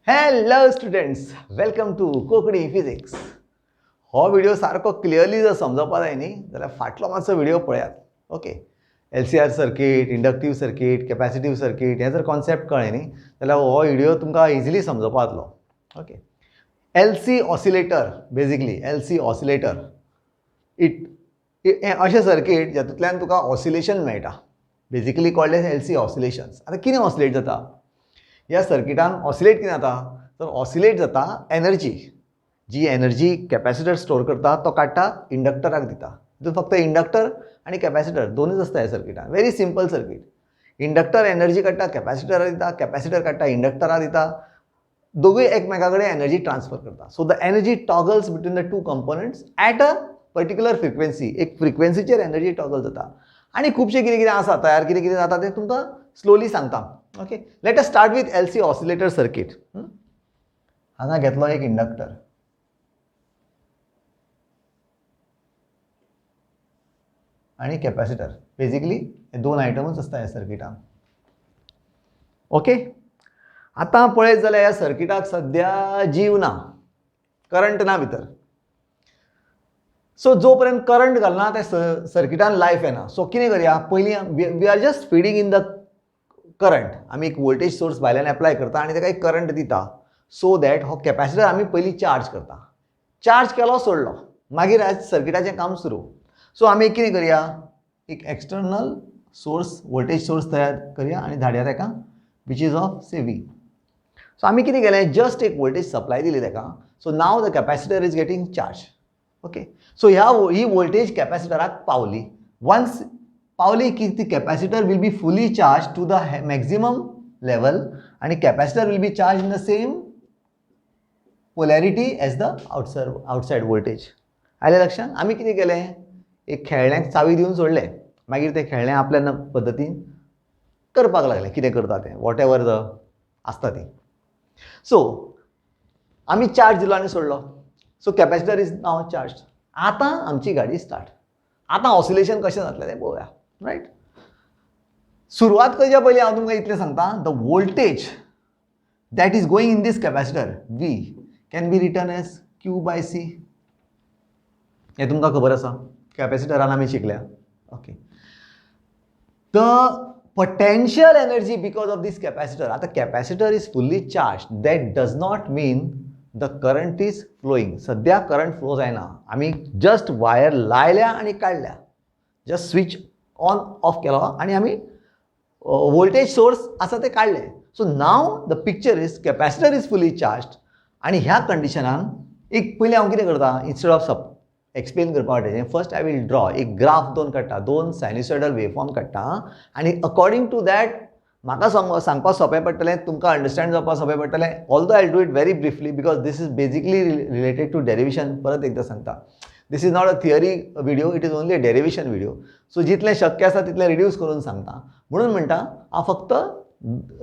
Hello students, welcome to Konkani physics. हो video सारको clearly जर समजोवपा जाय न्ही जाल्यार फाटलो मातसो व्हिडिओ पळयात. Okay, LCR circuit, inductive circuit, capacitive circuit हे जर कॉन्सेप्ट कळ्ळे न्ही जाल्यार हो व्हिडिओ तुमकां इजिली समजोवपा जातलो. Okay, LC oscillator, basically LC oscillator अशें सर्किट जातूंतल्यान तुका ऑसिलेशन मेळटा. Basically called as LC oscillations. आतां कितें ऑसिलेट जाता? या सर्किटान ऑसिलेट कितें जाता तर ऑसिलेट जाता एनर्जी. जी एनर्जी कॅपॅसिटर स्टोर करता तो काडटा इंडक्टराक दिता. तितून फक्त इंडक्टर आनी कॅपॅसिटर दोनूच आसता ह्या सर्किटान. Very simple circuit. Inductor energy काडटा कॅपॅसिटराक दिता, कॅपॅसिटर काडटा इंडक्टराक दिता. दोगूय एकमेका कडेन एनर्जी ट्रान्सफर करता. सो the energy toggles between the two components at a particular frequency. एक फ्रिक्वेन्सीचेर एनर्जी टॉगल जाता. आनी खुबशें कितें कितें आसा तयार कितें कितें जाता तें तुमकां स्लोली सांगता. Okay, let us start with LC oscillator circuit. हांगा घेतलो एक इंडक्टर आनी कॅपॅसिटर. बेजिकली हे दोन आयटमूच आसता ह्या सर्किटान. ओके, आतां पळयत जाल्यार ह्या सर्किटाक सद्या जीव ना, करंट ना भितर. सो जो पर्यंत करंट घालना त्या सर्किटान लायफ येना. सो कितें करया, पयलीं we are just feeding in the current. आमी एक वोल्टेज सोर्स भायल्यान एप्लाय करता आनी ताका एक करंट दिता सो दॅट हो कॅपॅसिटर आमी पयलीं चार्ज करता. चार्ज केलो सोडलो, मागीर सर्किटाचें काम सुरू. सो आमी कितें करया, एक एक्सटर्नल सोर्स वोल्टेज सोर्स तयार करया आनी धाडया ताका which is of say V. So आमी कितें केलें, जस्ट एक वोल्टेज सप्लाय दिली ताका. So now the capacitor is getting charge. Okay, so ही वोल्टेज कॅपॅसिटराक पावली. वन्स पावली की ती capacitor will be fully charge to the maximum level आनी capacitor will be charge in the same polarity as the outside voltage. आयलें लक्षान? आमी कितें केलें, एक खेळण्याक चावी दिवन सोडलें. मागीर तें खेळणें आपल्या पद्दतीन करपाक लागलें कितें करता तें, वॉट एवर द आसता ती. सो आमी चार्ज दिलो आनी सोडलो. सो कॅपॅसिटर इज नाव चार्ज. आतां आमची गाडी स्टार्ट. आतां ऑसिलेशन कशें जातलें तें पळोवया. रायट, सुरवात करच्या पयलीं हांव तुमकां इतलें सांगता, the voltage that is going in this capacitor V can be written as Q/C. हें तुमकां खबर आसा, कॅपॅसिटरान आमी शिकल्या. Okay, the potential energy because of this capacitor. आता capacitor is fully charge. That does not mean the current is flowing. सद्या current flow जायना. आमी जस्ट वायर लायल्या आनी काडल्या. जस्ट स्विच ऑन ऑफ केलो आनी आमी वोल्टेज सोर्स आसा ते काडले. So now the picture is capacitor is fully charge. आनी ह्या कंडिशनान एक पयलीं हांव कितें करता, इन्स्टेड ऑफ एक्सप्लेन करपा वाटेचें, फर्स्ट आय वील ड्रॉ एक ग्राफ दोन काडटा, दोन सायन्युसॉयडल वेवफॉर्म काडटा आनी अकॉर्डिंग टू दॅट म्हाका सांगपाक सोंपें पडटलें, तुमकां अंडरस्टँड जावपाक सोंपें पडटलें. Although I do it very briefly because this is basically related to derivation. परत एकदां सांगता, this is not a theory video, it is only a derivation video. So जितलें शक्य आसा तितलें रिड्यूस करून सांगता. म्हणून म्हणटा हांव फक्त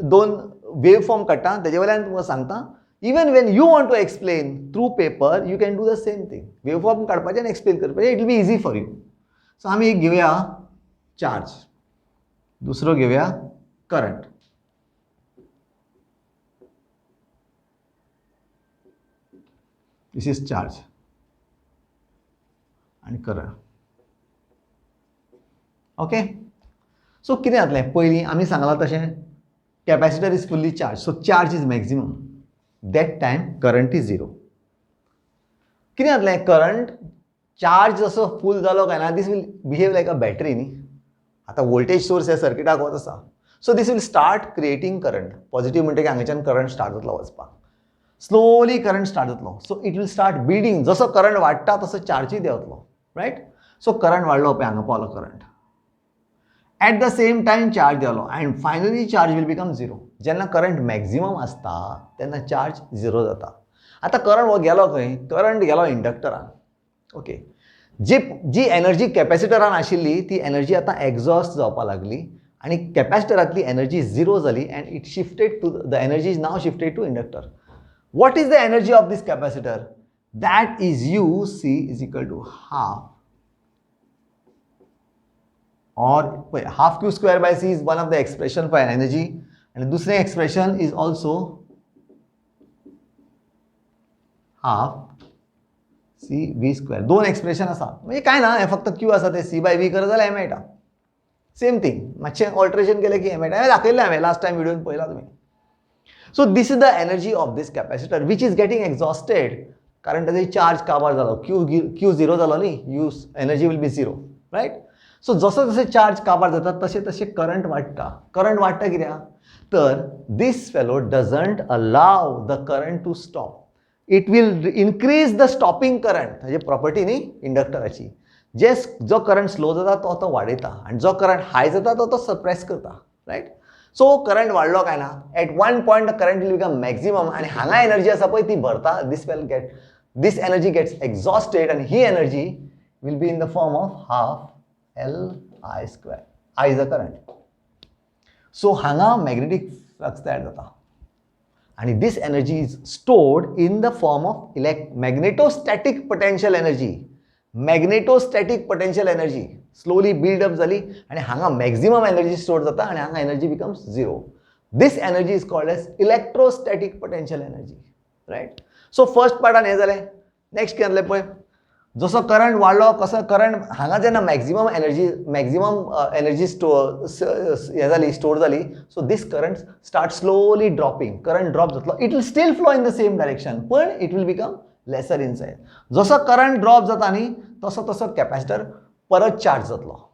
दोन वेव फॉर्म काडटा, तेजे वयल्यान तुमकां सांगता. Even when you want to explain through paper you can do the same thing. Wave form काडपाचें आनी एक्सप्लेन करपाचें, it will be easy for you. So आमी एक घेवया चार्ज, दुसरो घेवया करंट. दिस इज चार्ज आनी करंट. ओके, सो कितें जातलें, पयलीं आमी सांगलां तशें capacitor is fully charge. So charge is maximum. That time current is 0. कितें जातलें, करंट चार्ज जसो फूल जालो काय ना, this will behave like a battery न्ही. आतां वोल्टेज सोर्स ह्या सर्किटाक वच आसा. So this will start creating current. Positive म्हणटकीर हांगाच्यान करंट स्टार्ट जातलो वचपाक. स्लोली करंट स्टार्ट जातलो. So it will start building. जसो करंट वाडटा तसो चार्जूय देंवतलो. रायट, सो करंट वाडलो पळय, हांगा पावलो current. At the same time charge देंवलो and finally charge will become 0. जेन्ना करंट मॅक्झिमम आसता तेन्ना चार्ज 0 जाता. आतां करंट हो गेलो खंय, करंट गेलो इंडक्टरान. ओके, जी एनर्जी कॅपॅसिटरान आशिल्ली ती एनर्जी आतां एक्झॉस्ट जावपाक लागली आनी कॅपॅसिटरांतली एनर्जी 0 जाली and it shifted to the energy is now shifted to inductor. What is the energy of this capacitor? That is UC is equal to half or half Q square by C is one of the expression for energy and the दूसरे expression is also half C V square. दोन expression आसा म्हणजे काय ना, हे फक्त Q आसा ते सी by V करत जाल्यार हे मेळटा. सेम थिंग, मातशें ऑल्टरेशन केलें की हे मेळटा. हे दाखयल्लें हांवें लास्ट टायम व्हिडिओन पळयला तुमी. So this is the energy of this capacitor which is getting exhausted, कारण ताचो चार्ज काबार जालो. क्यू झिरो जालो न्ही, U energy will be zero, right. So जसो जसो चार्ज काबार जाता तशें तशें करंट वाडटा. करंट वाडटा कित्याक तर this fellow doesn't allow the current to stop. It will increase the stopping current. म्हणजे प्रॉपर्टी न्ही इंडक्टराची. जो करंट स्लो जाता तो वाडयता आनी जो करंट हाय जाता तो सप्रेस करता, रायट. सो करंट वाडलो काय ना, at one point the current will become maximum आनी हांगा एनर्जी आसा पळय ती भरता. दिस एनर्जी गेट्स एक्झॉस्टेड आनी ही energy will be in the form of half Li square. I is the current. So हांगा मॅग्नेटीक फ्लक्स तयार जाता आनी this energy is stored in the form of magnetostatic potential energy. Magnetostatic potential energy slowly build up जाली आनी हांगा maximum energy store जाता आनी हांगा energy becomes zero. This energy is called as electrostatic potential energy, right. So first पार्टान हें जालें. Next कितें जालें पळय, जसो करंट वाडलो कसो करंट हांगा जेन्ना मॅक्झिमम एनर्जी स्टोर जाली, so this current start slowly dropping. Current drop जातलो. It will still flow in the same direction पण it will become lesser inside. जसो करंट ड्रॉप जाता न्ही तसो तसो कॅपेसिटर परत चार्ज जातलो.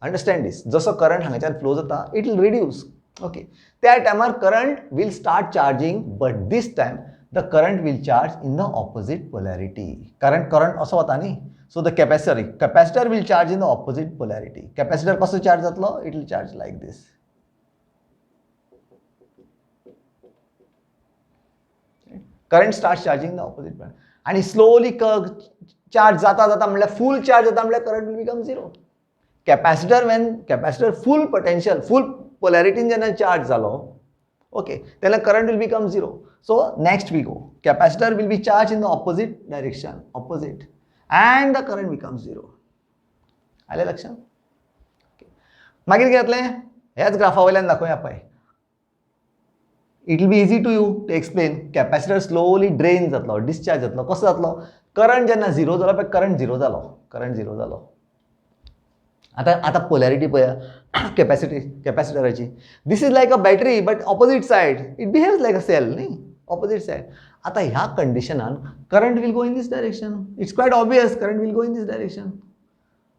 Understand this. जसो करंट हांगाच्यान फ्लो जाता इट वील रिड्यूस. ओके. त्या टायमार current will start charging but this time the current will charge in the opposite polarity. Current असो वता न्ही. So the capacitor will charge in the opposite polarity. Capacitor कसो charge जातलो? It will charge like this. Current starts charging the opposite polarity. आणि slowly charge जाता म्हणल्यार full charge जाता म्हणल्यार current will become zero. Capacitor full potential, full polarity जेन्ना charge जालो, okay, then the current will become zero. So next we go. Capacitor will be charged in the opposite direction, opposite, and the current becomes zero. आले लक्षात? मागीर कितें जातलें? ह्याच ग्राफा वयल्यान दाखोवया पळय. It will be easy to you to explain. Capacitor slowly drain जातलो, discharge जातलो. कसो जातलो? करंट जेन्ना झिरो जालो पळय, करंट झिरो जालो. आता पोलॅरिटी पळया कॅपॅसिटराची. This is like a battery but opposite side. It behaves like a cell न्ही, ऑपोजीट सायड. आता ह्या कंडिशनान current will go in this direction. It's quite obvious current will go in this direction.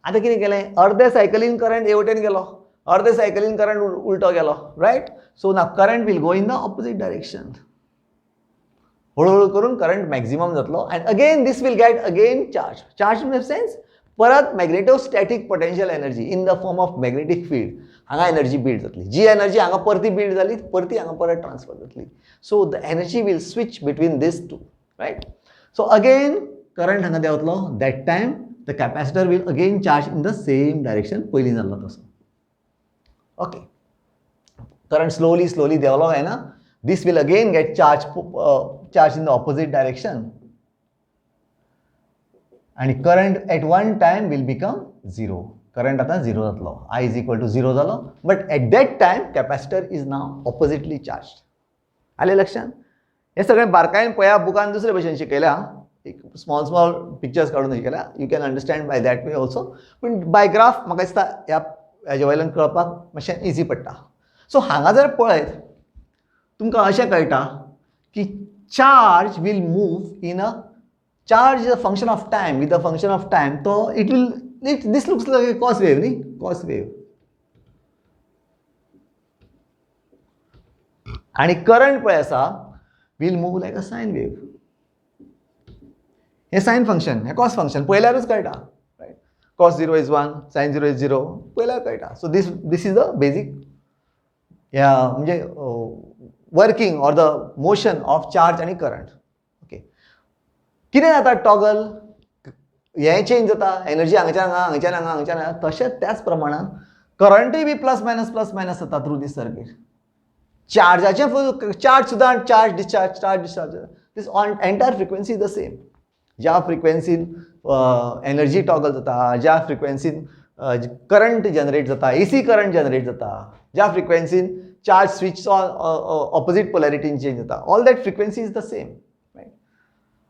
आता कितें केलें, अर्दे सायकलीन करंट हे वटेन गेलो, अर्दे सायकलीन करंट उलटो गेलो, right. So now current will go in the opposite direction. हळूहळू करून करंट मॅक्झिमम जातलो and again this will get again charge in the sense परत magnetostatic potential energy in the form of magnetic field. हांगा energy build जातली. जी energy हांगा परती build जाली परती हांगा परत ट्रान्सफर जातली. So the energy will switch between this two, right. So again current हांगा देंवतलो. That time the capacitor will again charge in the same direction पयलीं जाल्लो तसो. ओके. करंट स्लोली देंवलो काय ना, this will again get charge in the opposite direction आणि current at one time will become zero. Current आता zero जातलो. I is equal to zero जालो. But at that time capacitor is now oppositely charge. आले लक्षात? हे सगळें बारकायेन पळया. बुकान दुसरे भशेन शिकयल्या. एक स्मॉल पिक्चर्स काडून शिकयल्या. You can understand by that way also. पूण बाय ग्राफ म्हाका दिसता ह्याच्या वयल्यान कळपाक मातशें इजी पडटा. सो हांगा जर पळयत तुमकां अशें कळटा की charge will move in a charge is a function of time. With the function of time, so this looks like a cos wave, nahi? Cos wave. And current पळय आसा will move like a sine wave. Hey sine function, hey cos function पळयल्यारूच कळटा, right? Cos 0 is 1, sin 0 is 0. पळयल्यार कळटा. So this is the basic म्हणजे working or the motion of charge आणि current. कितें जाता toggle हें चेंज जाता energy हांगाच्यान तशेंच त्याच प्रमाणान करंटूय बी प्लस मायनस जाता थ्रू दीस सर्किट. चार्जाचें चार्ज सुद्दां charge discharge this entire frequency is the same. ज्या फ्रिक्वेन्सीन एनर्जी टॉगल जाता, ज्या फ्रिक्वेन्सीन करंट जनरेट जाता, AC करंट जनरेट जाता, ज्या फ्रिक्वेन्सीन चार्ज स्विच ऑपोजीट पोलॅरिटीन चेंज जाता, all that frequency is the same.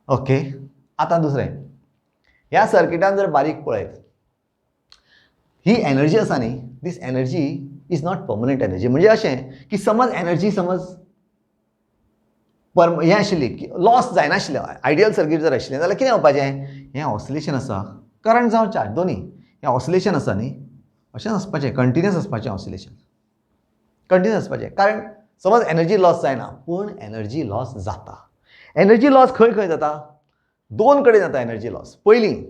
Okay, आता दुसरें, ह्या सर्किटान जर बारीक पळयत, ही एनर्जी आसा न्ही, this energy is not permanent energy. म्हणजे अशें की समज एनर्जी हें आशिल्ली की लॉस जायनाशिल्लें, आयडियल सर्किट जर आशिल्लें जाल्यार कितें जावपाचें, हें ऑसिलेशन आसा, करंट जावं चार्ज दोनी, हें ऑसिलेशन आसा न्ही, अशें आसपाचें, कंटिन्युअस आसपाचें ऑसिलेशन, कंटिन्युअस आसपाचें. कारण समज एनर्जी लॉस जायना, पूण एनर्जी लॉस जाता. एनर्जी लॉस खंय खंय जाता, दोन कडेन जाता एनर्जी लॉस. पयलीं,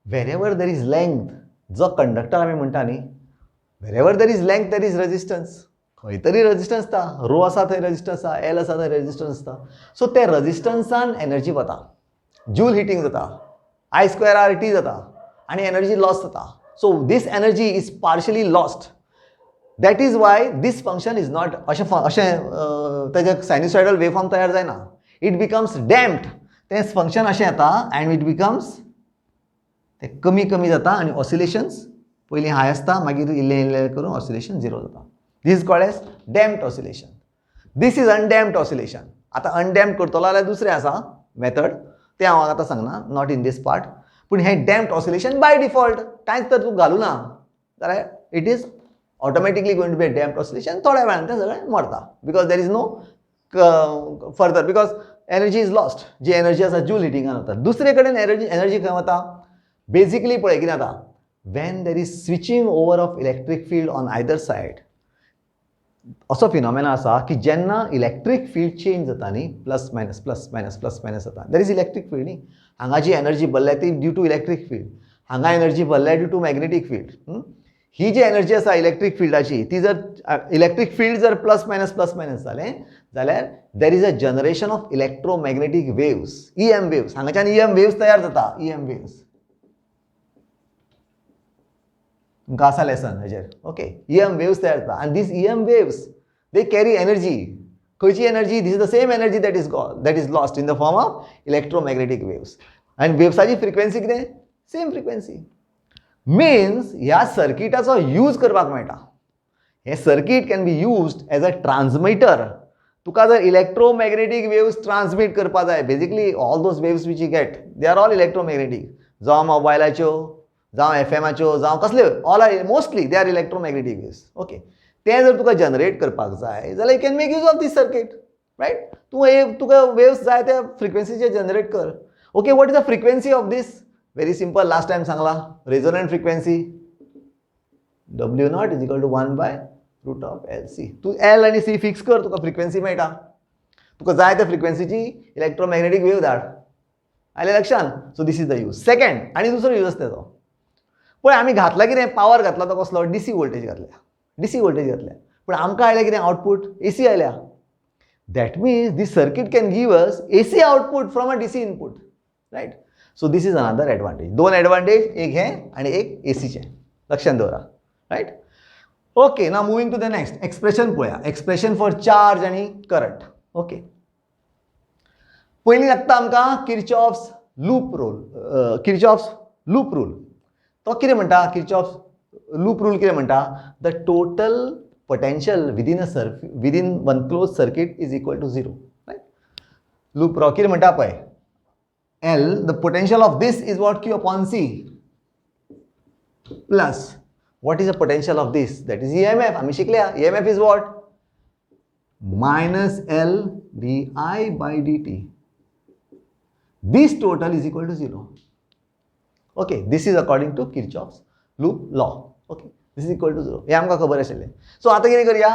वेरेवर देर इज लेंथ, जो कंडक्टर आमी म्हणटा न्ही, wherever there is length there is resistance. खंय तरी रेजिस्टन्स आसता, रो आसा थंय रेजिस्टन्स आसा, एल आसा थंय रेजिस्टन्स आसता. सो त्या रेजिस्टन्सान एनर्जी वता, जूल हिटींग जाता, I²RT जाता आनी एनर्जी लॉस जाता. So this energy is partially lost. That is why this function is not अशें तेजें सायनुसॉयडल वेव फॉर्म तयार जायना. It becomes damped. तें फंक्शन अशें येता एंड इट बिकम्स, तें कमी कमी जाता आनी ऑसिलेशन्स पयलीं हाय आसता, मागीर इल्लें इल्लें करून ऑसिलेशन झिरो जाता. This is called as damped oscillation. This is undamped oscillation. आता undamped करतलो जाल्यार दुसरें आसा मेथड, तें हांव आतां सांगना, नॉट इन दीस पार्ट. पूण हें damped oscillation बाय डिफॉल्ट, कांयच तर तूं घालूं ना जाल्यार it is automatically going to be damped oscillation. थोड्या वेळान तें सगळें मरता, because there is no further, because energy is lost. जी एनर्जी आसा जूल हिटिंगान वता. दुसरे कडेन एनर्जी खंय वता, बेजिकली पळय कितें जाता, when there is switching over of electric field on either side, असो फिनॉमेना आसा की जेन्ना इलेक्ट्रीक फील्ड चेंज जाता न्ही, plus minus plus minus plus minus जाता. देर इज इलेक्ट्रीक फील्ड न्ही, हांगा जी एनर्जी भरल्या ती ड्यू टू इलेक्ट्रीक फील्ड, हांगा एनर्जी भरल्या ड्यू टू मॅग्नेटीक फील्ड. ही जी एनर्जी आसा इलेक्ट्रीक फील्डाची, ती जर इलेक्ट्रीक फील्ड जर प्लस मायनस जालें जाल्यार there is a generation of electromagnetic waves, EM waves. हांगाच्यान EM वेव्स तयार जाता, EM वेव्स. तुमकां आसा लेसन हेजेर, ओके. EM वेव्स तयार जाता आनी this EM waves they carry energy. खंयची energy, this is the same energy that is lost in the form of electromagnetic waves. आनी वेव्साची फ्रिक्वेन्सी कितें, सेम फ्रिक्वेन्सी. मिन्स ह्या सर्किटाचो यूज करपाक मेळटा. हें circuit can be used as a transmitter. तुका जर इलेक्ट्रोमॅग्नेटीक वेव्स ट्रान्समीट करपा जाय, basically all those waves which you get, they are all electromagnetic. जावं मोबायलाच्यो, जावं एफएमाच्यो, जावं कसल्यो, all are mostly they are electromagnetic waves. Okay. तें जर तुका जनरेट करपाक जाय जाल्यार you can make use of this circuit, right. तुका वेव्स जाय त्या फ्रिक्वेन्सीचे जनरेट कर. Okay, what is the frequency of this? Very simple, last time सांगला, resonant frequency W0 is equal to 1/√LC. तूं L आनी C फिक्स कर, तुका फ्रिक्वेन्सी मेळटा. तुका जाय त्या फ्रिक्वेन्सीची इलेक्ट्रोमॅग्नेटीक वेव धाड. आयलें लक्षान? So this is the use. Second, आनी दुसरो यूज तेजो पळय, आमी घातला कितें, पावर घातला तो कसलो, DC वोल्टेज घातल्या, DC वोल्टेज घातल्या. पूण आमकां आयलें कितें, आउटपूट AC आयल्या. That means this circuit can give us AC output from a DC input, right. So this is another advantage. दोन एडवांटेज, एक हें आनी एक ACचें, लक्षान दवरा, right. Okay, now moving to the next expression पळया. एक्सप्रेशन फॉर चार्ज आनी करंट. ओके, पयलीं लागता आमकां किर्चॉफ्स लूप रूल. तो कितें म्हणटा, किर्चॉफ्स लूप रूल कितें म्हणटा, the total potential within one close circuit is equal to 0, right. Loop रो कितें म्हणटा पळय, L, the potential of this is what, Q upon C, plus what is the potential of this, that is EMF. आम्ही शिकल्या, EMF is what, minus L di by dt. This total is equal to 0. Okay, this is according to Kirchhoff's loop law. Okay, this is equal to 0. हे आमकां खबर आशिल्लें. सो आतां कितें करया,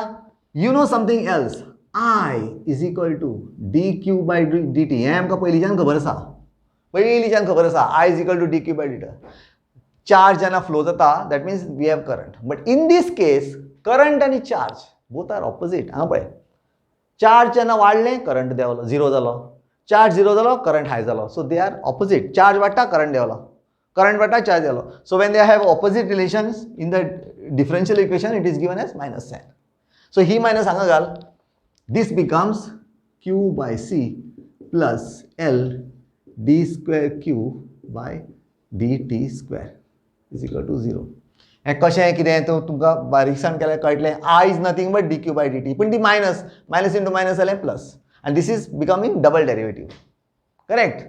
you know something else, I is equal to dq by dt. हे आमकां पयलींच्यान खबर आसा, I is equal to dq by dt. Charge जेन्ना फ्लो जाता, that means we have current. But in this case, current आणि charge both are opposite. हांगा पळय, charge जेन्ना वाडलें, करंट देंवलो, 0 जालो. चार्ज 0 जालो, करंट हाय जालो. सो दे आर ऑपोजिट. चार्ज वाडटा, करंट देंवलो, करंट वाडटा, चार्ज देंवलो. सो when they have opposite relations in the differential equation, it is given as -10. So he minus हांगा घाल. This becomes Q by C plus L d square Q by dt square is equal to 0. हें कशें कितें तो तुमकां बारीकसाण केल्यार कळटलें. I is nothing but dq by dt. पूण ती मायनस इंटू मायनस जालें plus. And this is becoming double derivative. Correct.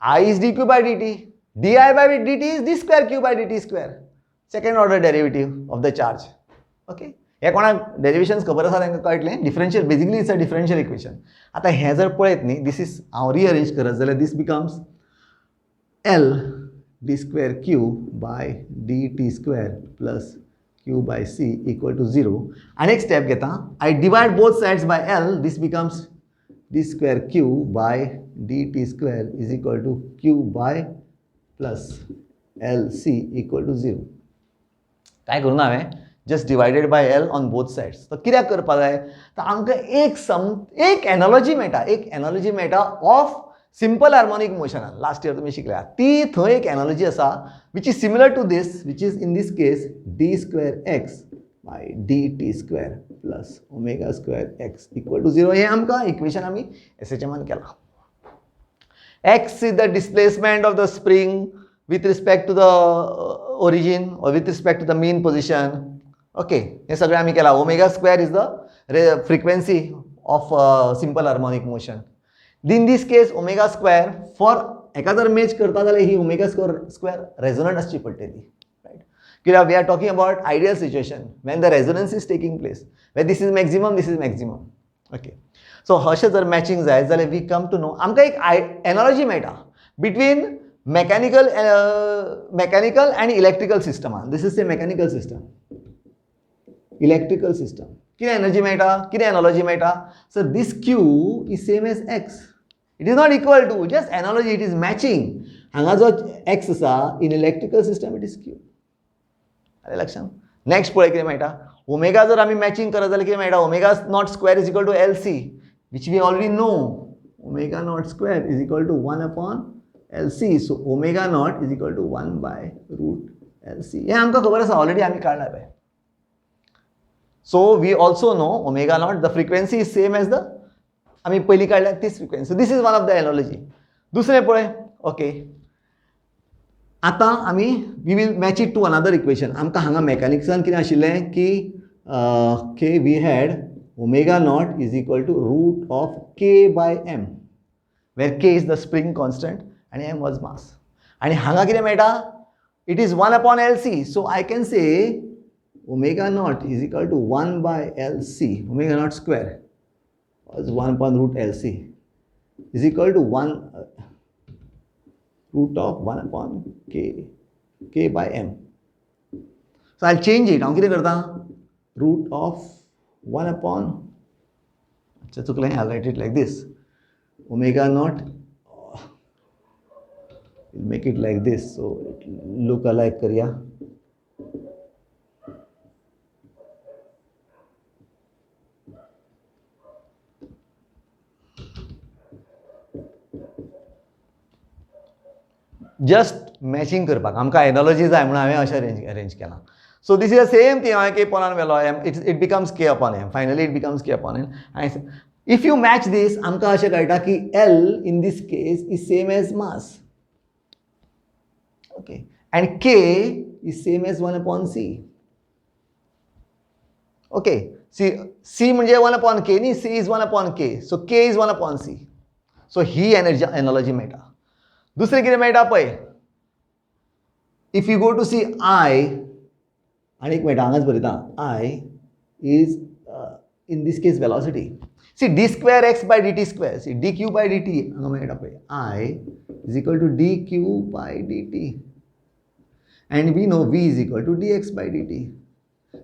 I is dq by dt. Di by dt is d square q by dt square. Second order derivative of the charge. Okay. हे कोणाक derivations खबर आसा तांकां कळटलें. Differential basically it's a differential equation. आतां हें जर पळयत न्ही, दिस इज हांव रिअरेंज करत जाल्यार this becomes L d square q by dt square plus q by c equal to 0. आणि एक स्टेप घेता. I divide both sides by L. This becomes d square q by dt square is equal to q by plus lc equal to 0. काय करू ना हांवें just divided by L on both sides. तर कित्याक करपा जाय तर आमकां एक एनालॉजी मेळटा ऑफ सिंपल हार्मोनिक मोशनान. लास्ट इयर तुमी शिकल्या ती थंय एक एनालॉजी आसा which is similar to this, which is in this case d square x by dt square plus omega square x equal to 0. हे आमकां इक्वेशन आमी SHM केला. X is the displacement of the spring with respect to the origin or with respect to the mean position. Okay, हे सगळें आमी केला. Omega square is the frequency of simple harmonic motion. In this case, omega square for एका जर match करता जाल्यार ही omega square resonant आसची पडटली. Right? Because we are talking about ideal situation when the resonance is taking place. When this is maximum, this is maximum. Okay. So अशें जर matching जाय जाल्यार वी कम टू नो आमकां एक analogy मेळटा between mechanical and electrical सिस्टमान. This is a mechanical system. Electrical system कितें energy मेळटा, कितें एनालॉजी मेळटा. So this Q is same as X. It is not equal to just analogy, it is matching. हांगा जो X आसा in electrical system it is Q. आलें लक्षांत. Next पळय कितें मेळटा. ओमेगा जर आमी मॅचिंग करत जाल्यार कितें मेळटा. Omega naught square is equal to L C, which we already know. Omega naught square is equal to 1 upon LC. So omega naught is equal to 1 by root LC. हे आमकां खबर आसा already आमी काडला पळय. So we also know omega naught, the frequency is same as the आमी पयलीं काडल्या तीच frequency. So this is one of the analogy. दुसरें पळय. ओके. आतां आमी we will match it to another equation. आमकां हांगा मेकॅनिक्सान कितें आशिल्लें की we had omega naught is equal to root of k by m, where k is the spring constant and m was mass. And hanga kire meta, it is 1 upon LC. So I can say omega naught is equal to 1 by LC. Omega naught square was 1 upon root LC is equal to 1 root of 1 upon k by m. So I'll change it. How kire karta? Root of 1 upon, I'll write it like this. Omega naught, we'll make it like this so it look alike kariya. Just matching करपाक आमकां analogy जाय म्हणून हांवें अशें arrange केलां. So this is the same thing. K upon m, it becomes k upon m. Finally, it becomes k upon m. And if you match this, आमकां अशें कळटा की L in this case is same as mass. Okay. And K is same as 1 upon C. Okay. C म्हणजे 1 upon K न्ही, C is 1 upon K. So K is 1 upon C. So he analogy मेळटा. दुसरें कितें मेळटा पळय. If you go to see I, आणि एक मेळटा हांगाच बरयता. I is in this case velocity. See d square x by dt square. See dq by dt हांगा मेळटा पळय. I is equal to dq by dt. And we know v is equal to dx by dt.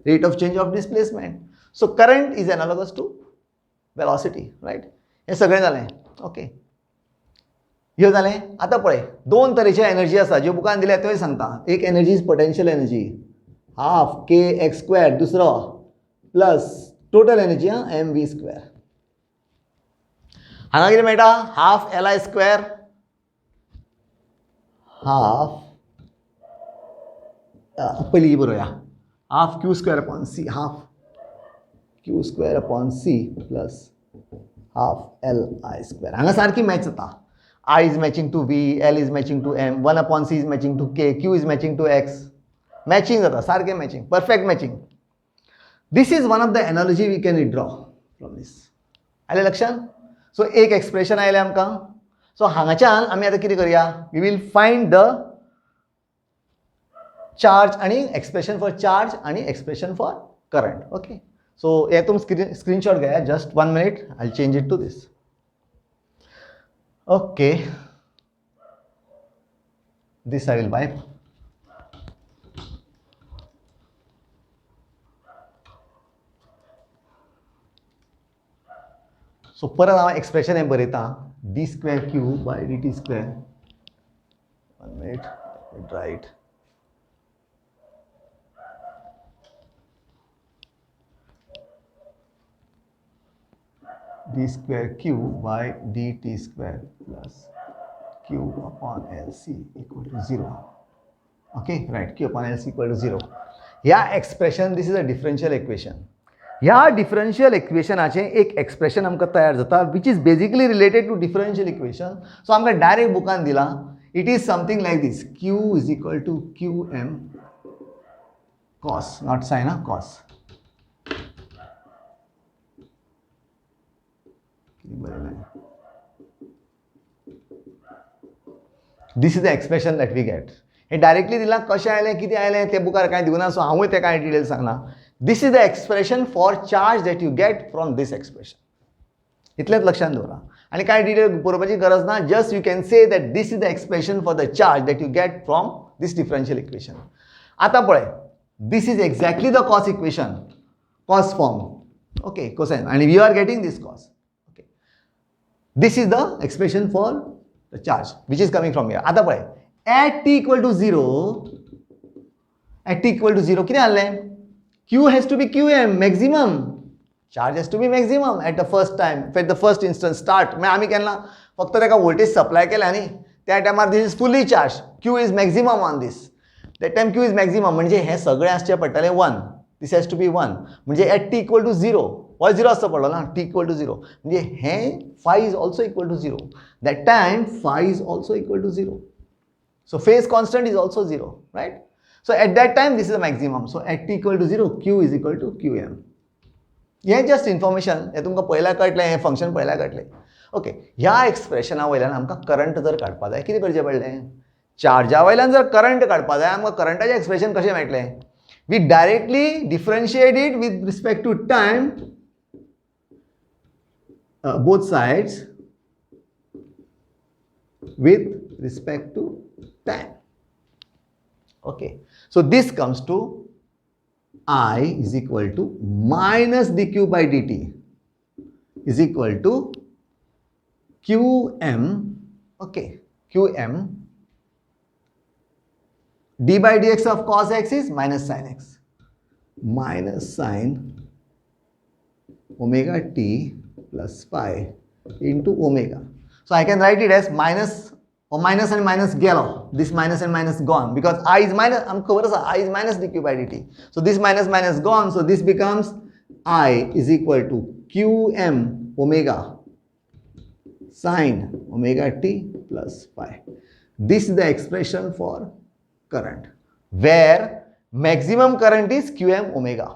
Rate of change of displacement. So current is analogous to velocity, right? हे सगळें जालें. Okay. ह्यो जालें. आतां पळय दोन तरेचे एनर्जी आसा ज्यो बुकान दिल्या त्योय सांगता. एक energy is potential energy half k x square, दुसरो plus total energy mv square. हांगा कितें मेळटा हाफ li स्क्वेअर हाफ पयलीं बरोवया half q square upon c, half q square upon c plus half li square. हांगा सारकी match जाता. I is matching to v, L is matching to m, 1 upon c is matching to k, q is matching to x. Matching जाता, सारकें matching, perfect matching. This is one of the analogy we can draw from this. आले लक्षात? So एक expression आयलें आमकां. सो हांगाच्यान आमी आतां कितें करया, we will find the charge आणि एक्सप्रेशन फॉर चार्ज आणि expression for current. Okay, so हे तुम स्क्रीनशॉट घ्या. Just 1 minute, I change it to this. Okay, this I will wipe. So परत हांव एक्सप्रेशन हें बरयता, d²q by dt². 1 minute, right. d²q by dt² plus q upon lc equal to 0. Okay, right, q upon lc equal to 0. ह्या expression, this is a differential equation. ह्या differential इक्वेशनाचें एक expression आमकां तयार जाता which is basically related to differential equation. So आमकां direct बुकान दिला. It is something like this, q is equal to qm cos, not sine, cos. This is the expression that we get. हे directly दिला, कशें आयलें कितें आयलें तें बुकार कांय दिवना, सो हांवूय तें कांय डिटेल्स सांगना. This is the expression for charge that you get from this expression. इतलेंच लक्षांत दवरा आनी कांय डिटेल बरोवपाची गरज ना. Just you can say that this is the expression for the charge that you get from this differential equation. आतां पळय, this is exactly the cos equation, cos form. Okay, cosine, आनी we are getting this cos. This is the expression for the charge which is coming from here. आता पळय, at t equal to 0, at t equal to 0 कितें आहलें, q has to be qm, maximum. Charge has to be maximum at the first time, at the first instance start. मागीर आमी केन्ना फक्त ताका voltage supply केल्या न्ही, त्या टायमार this is fully charge, q is maximum on this. That time q is maximum म्हणजे हें सगळें आसचें पडटलें 1. This has to be 1. म्हणजे at t equal to 0 हो 0 आसचो पडलो ना, t equal to 0. म्हणजे हें phi is also equal to 0. That time phi is also equal to 0. So phase constant is also 0, right? So at that time this is the maximum. So at t equal to 0, q is equal to qm. हें just information, हें तुमकां पयल्या कळटलें, हें function पयल्या कळटलें. Okay, ह्या एक्सप्रेशना वयल्यान आमकां करंट जर काडपा जाय, कितें करचें पडलें, चार्जा वयल्यान जर करंट काडपा जाय, आमकां करंटाचें एक्सप्रेशन कशें मेळटलें, we directly differentiate it with respect to time, both sides with respect to time. Okay, so this comes to I is equal to minus dq by dt is equal to qm. Okay, qm d by dx of cos x is minus sin x, minus sin omega t plus phi into omega. So I can write it as minus, or minus and minus गेलो. This minus and minus gone because I is minus, I'm covered as I is minus dq by dt. So this minus minus gone. So this becomes I is equal to qm omega sin omega t plus phi. This is the expression for current where maximum current is qm omega.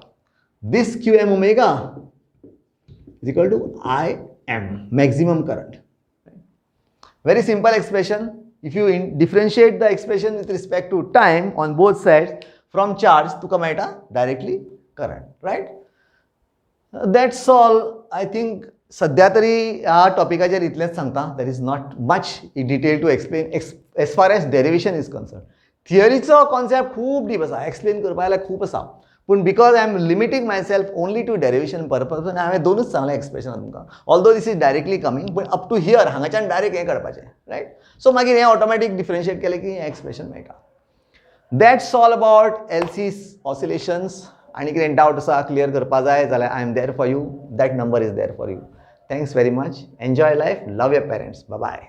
This qm omega is equal to Im, maximum current. Very simple expression. If you differentiate the expression with respect to time on both sides from charge, तुका मेळटा directly current, right? That's all. I think सध्या तरी ह्या टॉपिकाचेर इतलेंच सांगता. There is not much in detail to explain as far as derivation is concerned. थियरीचो concept खूब deep आसा, एक्सप्लेन करपा जाल्यार खूब आसा. पूण because I am limiting myself only to derivation purpose, हांवें दोनूच सांगलें एक्सप्रेशन तुमकां. Although this is directly coming, but up to here हांगाच्यान डायरेक्ट हें काडपाचें, रायट? सो मागीर हें ऑटोमॅटीक डिफरन्शिएट केलें की हें एक्सप्रेशन मेळटा. That's all about LCs oscillations. आनी कितें डावट आसा, क्लियर करपा जाय जाल्यार I am there for you. That number is there for you. Thanks very much. Enjoy life. Love your parents. Bye bye.